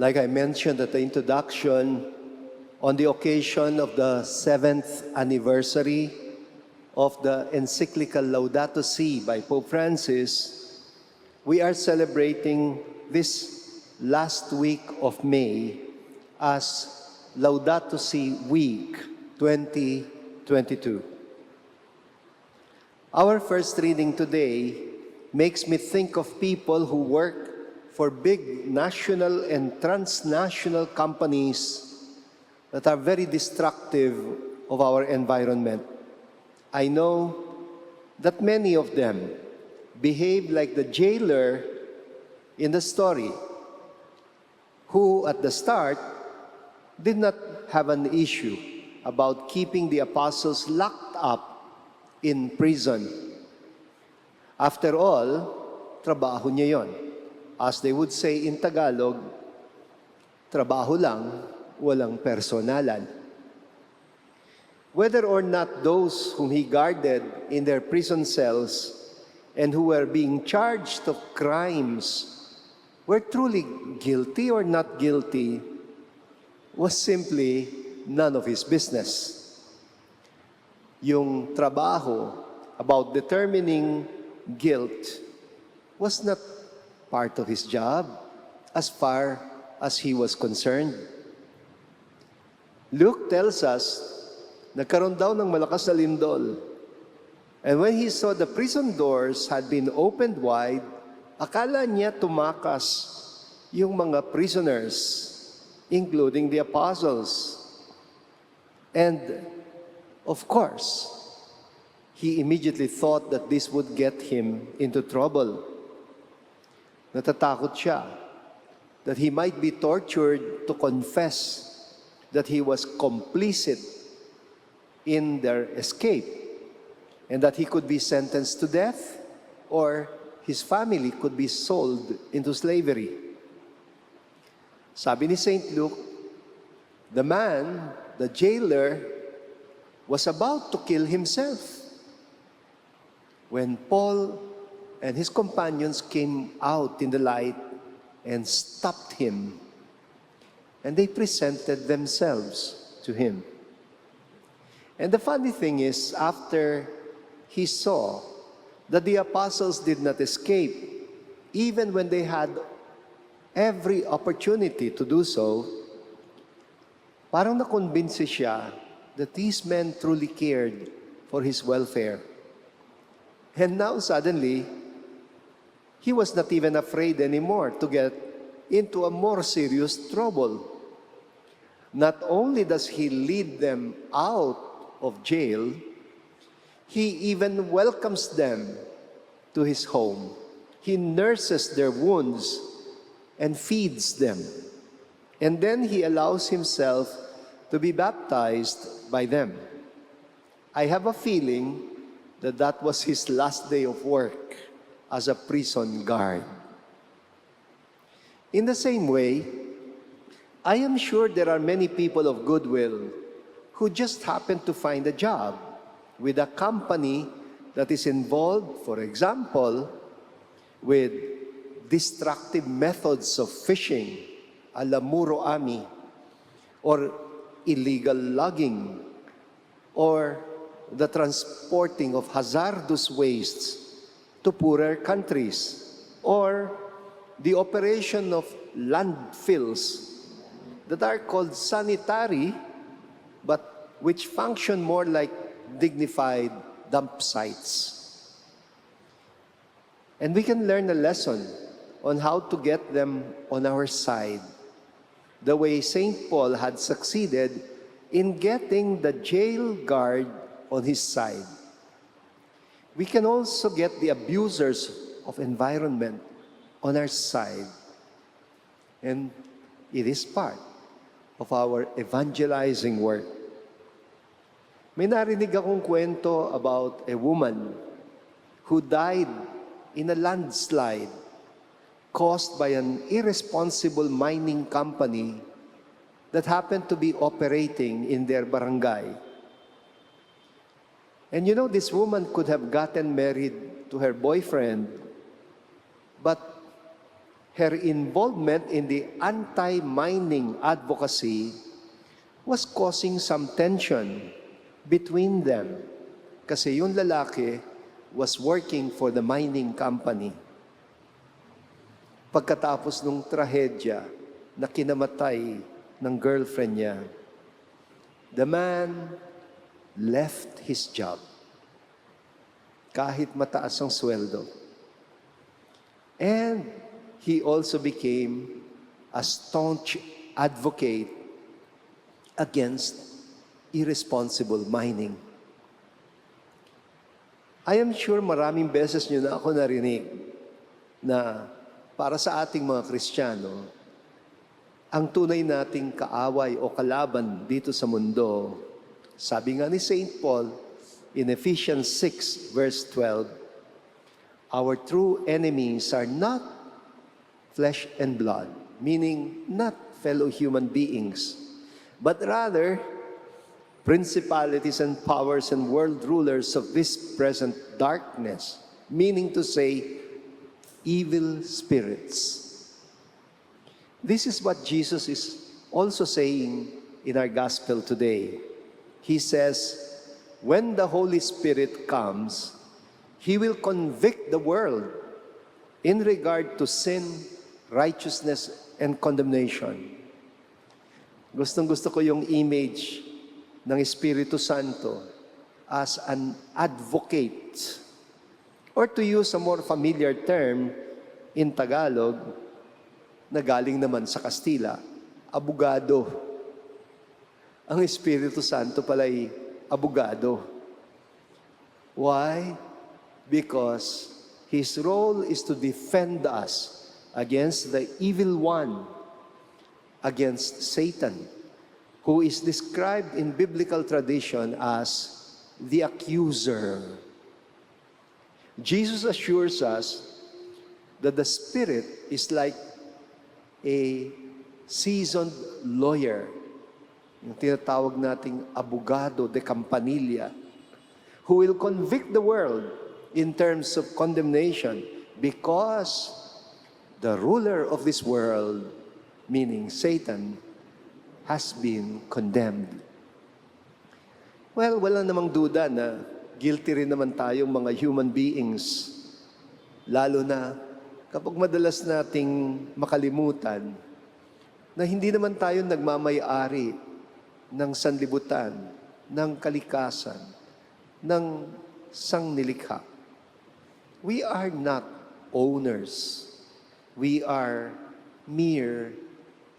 Like I mentioned at the introduction, on the occasion of the 7th anniversary of the encyclical Laudato Si by Pope Francis, we are celebrating this last week of May as Laudato Si Week 2022. Our first reading today makes me think of people who work for big national and transnational companies that are very destructive of our environment. I know that many of them behave like the jailer in the story, who at the start did not have an issue about keeping the apostles locked up in prison. After all, trabaho niya yon. As they would say in Tagalog, trabaho lang, walang personalan. Whether or not those whom he guarded in their prison cells and who were being charged of crimes were truly guilty or not guilty was simply none of his business. Yung trabaho about determining guilt was not part of his job as far as he was concerned. Luke tells us, nagkaroon daw ng malakas na lindol. And when he saw the prison doors had been opened wide, akala niya tumakas yung mga prisoners, including the apostles. And of course, he immediately thought that this would get him into trouble. Natatakot siya that he might be tortured to confess that he was complicit in their escape and that he could be sentenced to death or his family could be sold into slavery. Sabi ni St. Luke, the man, the jailer, was about to kill himself when Paul and his companions came out in the light and stopped him. And they presented themselves to him. And the funny thing is, after he saw that the apostles did not escape, even when they had every opportunity to do so, parang nakonbinse siya that these men truly cared for his welfare. And now suddenly, he was not even afraid anymore to get into a more serious trouble. Not only does he lead them out of jail, he even welcomes them to his home. He nurses their wounds and feeds them. And then he allows himself to be baptized by them. I have a feeling that that was his last day of work as a prison guard. In the same way, I am sure there are many people of goodwill who just happen to find a job with a company that is involved, for example, with destructive methods of fishing, a la Muro Ami, or illegal logging, or the transporting of hazardous wastes to poorer countries, or the operation of landfills that are called sanitary, but which function more like dignified dump sites. And we can learn a lesson on how to get them on our side, the way St. Paul had succeeded in getting the jail guard on his side. We can also get the abusers of environment on our side. And it is part of our evangelizing work. May narinig akong kwento about a woman who died in a landslide caused by an irresponsible mining company that happened to be operating in their barangay. And you know, this woman could have gotten married to her boyfriend, but Her involvement in the anti-mining advocacy was causing some tension between them kasi yung lalaki was working for the mining company. Pagkatapos nung trahedya na kinamatay ng girlfriend niya, the man left his job kahit mataas ang sweldo. And he also became a staunch advocate against irresponsible mining. I am sure maraming beses nyo na ako narinig na para sa ating mga Kristiyano, ang tunay nating kaaway o kalaban dito sa mundo, sabi nga ni St. Paul in Ephesians 6 verse 12, our true enemies are not flesh and blood, meaning not fellow human beings, but rather principalities and powers and world rulers of this present darkness, meaning to say, evil spirits. This is what Jesus is also saying in our gospel today. He says, when the Holy Spirit comes, He will convict the world in regard to sin, righteousness, and condemnation. Gustong-gusto ko yung image ng Espiritu Santo as an advocate. Or to use a more familiar term in Tagalog, na galing naman sa Kastila, abogado. Ang Espiritu Santo pala'y abogado. Why? Because His role is to defend us against the evil one, against Satan, who is described in biblical tradition as the accuser. Jesus assures us that the Spirit is like a seasoned lawyer, yung tinatawag nating abogado de campanilla, who will convict the world in terms of condemnation because the ruler of this world, meaning Satan, has been condemned. Well, wala namang duda na guilty rin naman tayong mga human beings, lalo na kapag madalas nating makalimutan na hindi naman tayo nagmamay-ari ng sanlibutan, ng kalikasan, ng sangnilikha. We are not owners. We are mere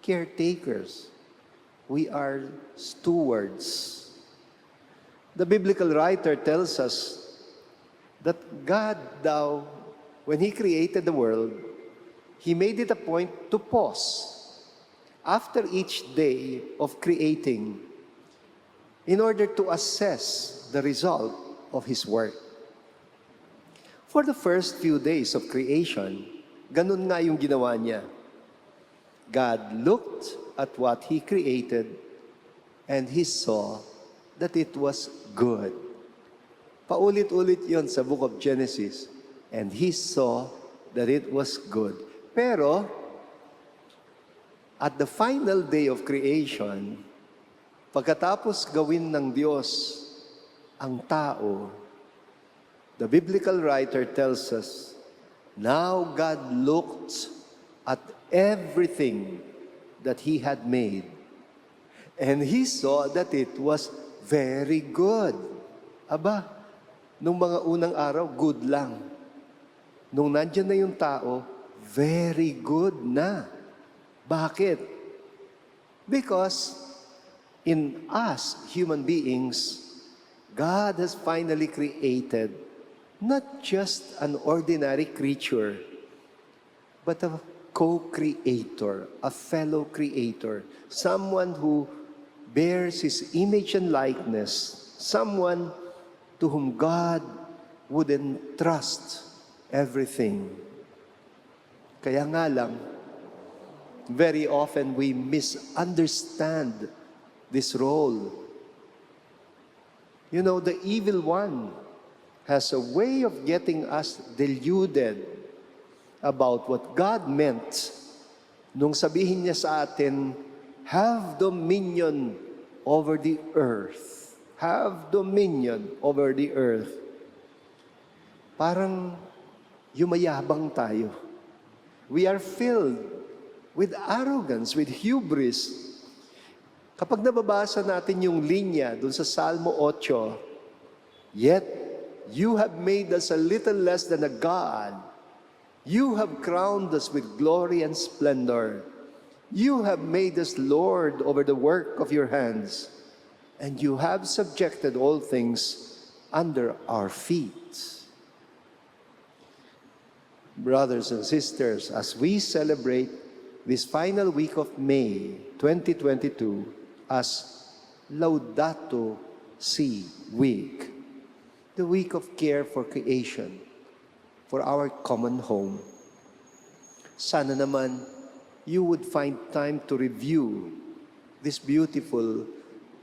caretakers. We are stewards. The biblical writer tells us that God daw, when He created the world, He made it a point to pause after each day of creating in order to assess the result of His work. For the first few days of creation, ganun nga yung ginawa niya. God looked at what He created and He saw that it was good. Paulit-ulit yon sa book of Genesis. And He saw that it was good. Pero, at the final day of creation, pagkatapos gawin ng Diyos ang tao, the biblical writer tells us, now God looked at everything that He had made, and He saw that it was very good. Aba, nung mga unang araw, good lang. Nung nandyan na yung tao, very good na. Bakit? Because in us, human beings, God has finally created not just an ordinary creature, but a co-creator, a fellow creator, someone who bears His image and likeness, someone to whom God would entrust everything. Kaya nga lang, very often we misunderstand this role. You know, the evil one has a way of getting us deluded about what God meant nung sabihin niya sa atin, have dominion over the earth. Have dominion over the earth. Parang yumayabang tayo. We are filled with arrogance, with hubris. Kapag nababasa natin yung linya dun sa Salmo 8, yet you have made us a little less than a God. You have crowned us with glory and splendor. You have made us Lord over the work of your hands, and you have subjected all things under our feet. Brothers and sisters, as we celebrate this final week of May 2022 as Laudato Si week, the week of care for creation, for our common home, sana naman you would find time to review this beautiful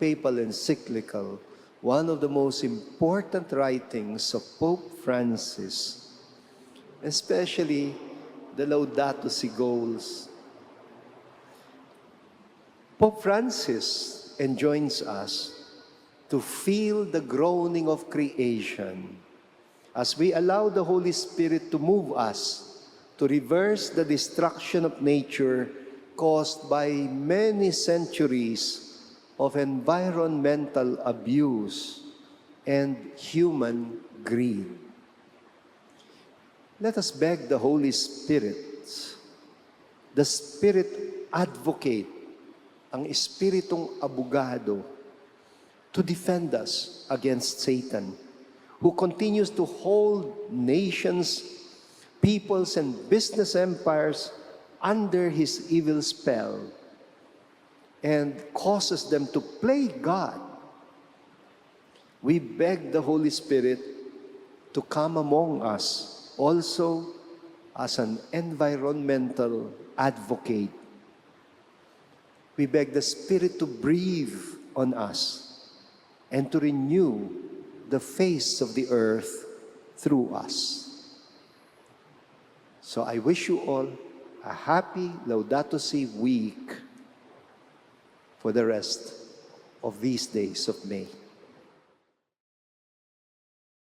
papal encyclical, one of the most important writings of Pope Francis, especially the Laudato Si goals. Pope Francis enjoins us to feel the groaning of creation as we allow the Holy Spirit to move us to reverse the destruction of nature caused by many centuries of environmental abuse and human greed. Let us beg the Holy Spirit, the Spirit Advocate, ang Espiritong Abogado, to defend us against Satan, who continues to hold nations, peoples, and business empires under his evil spell and causes them to play God. We beg the Holy Spirit to come among us also as an environmental advocate. We beg the Spirit to breathe on us and to renew the face of the earth through us. So I wish you all a happy Laudato Si week for the rest of these days of May.